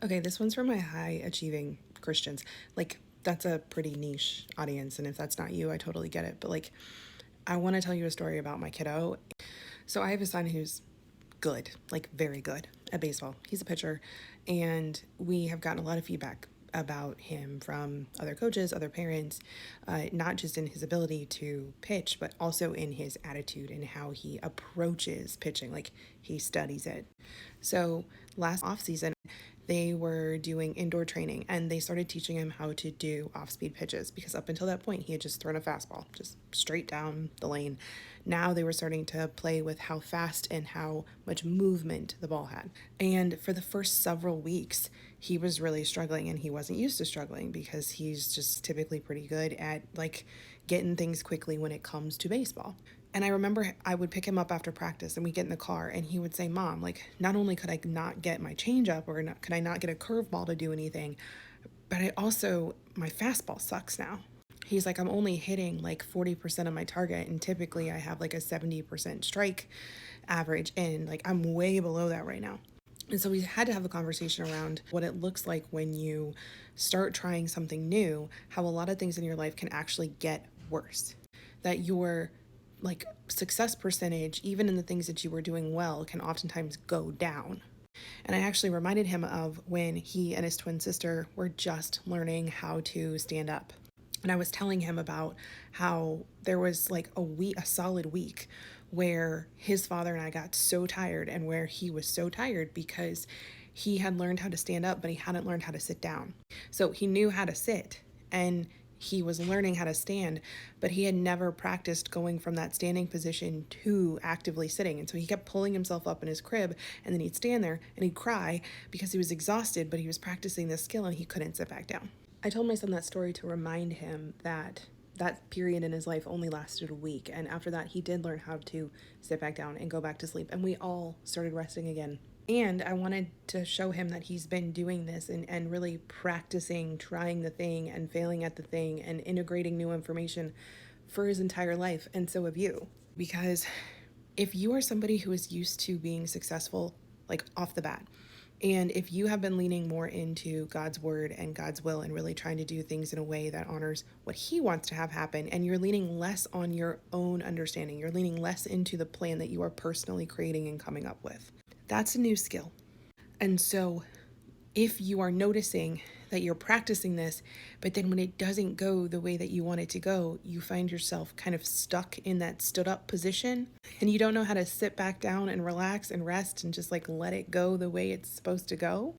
Okay, this one's for my high achieving Christians. Like, that's a pretty niche audience, and if that's not you, I totally get it. But, like, I want to tell you a story about my kiddo. So, I have a son who's good, like, very good at baseball. He's a pitcher, and we have gotten a lot of feedback about him from other coaches, other parents, not just in his ability to pitch, but also in his attitude and how he approaches pitching. Like, he studies it. So, last off season, they were doing indoor training and they started teaching him how to do off speed pitches because up until that point he had just thrown a fastball just straight down the lane. Now they were starting to play with how fast and how much movement the ball had. And for the first several weeks, he was really struggling and he wasn't used to struggling because he's just typically pretty good at like getting things quickly when it comes to baseball. And I remember I would pick him up after practice and we get in the car and he would say, Mom, like, not only could I not get my changeup or not, could I not get a curveball to do anything, but my fastball sucks now. He's like, I'm only hitting like 40% of my target and typically I have like a 70% strike average and like I'm way below that right now. And so we had to have a conversation around what it looks like when you start trying something new, how a lot of things in your life can actually get worse. That your like success percentage, even in the things that you were doing well, can oftentimes go down. And I actually reminded him of when he and his twin sister were just learning how to stand up. And I was telling him about how there was like a solid week where his father and I got so tired and where he was so tired because he had learned how to stand up, but he hadn't learned how to sit down. So he knew how to sit and he was learning how to stand, but he had never practiced going from that standing position to actively sitting. And so he kept pulling himself up in his crib and then he'd stand there and he'd cry because he was exhausted, but he was practicing this skill and he couldn't sit back down. I told my son that story to remind him that that period in his life only lasted a week. And after that, he did learn how to sit back down and go back to sleep. And we all started resting again. And I wanted to show him that he's been doing this and really practicing trying the thing and failing at the thing and integrating new information for his entire life. And so have you. Because if you are somebody who is used to being successful, like off the bat, and if you have been leaning more into God's word and God's will and really trying to do things in a way that honors what He wants to have happen, and you're leaning less on your own understanding, you're leaning less into the plan that you are personally creating and coming up with, that's a new skill. And so if you are noticing that you're practicing this, but then when it doesn't go the way that you want it to go, you find yourself kind of stuck in that stood up position and you don't know how to sit back down and relax and rest and just like let it go the way it's supposed to go,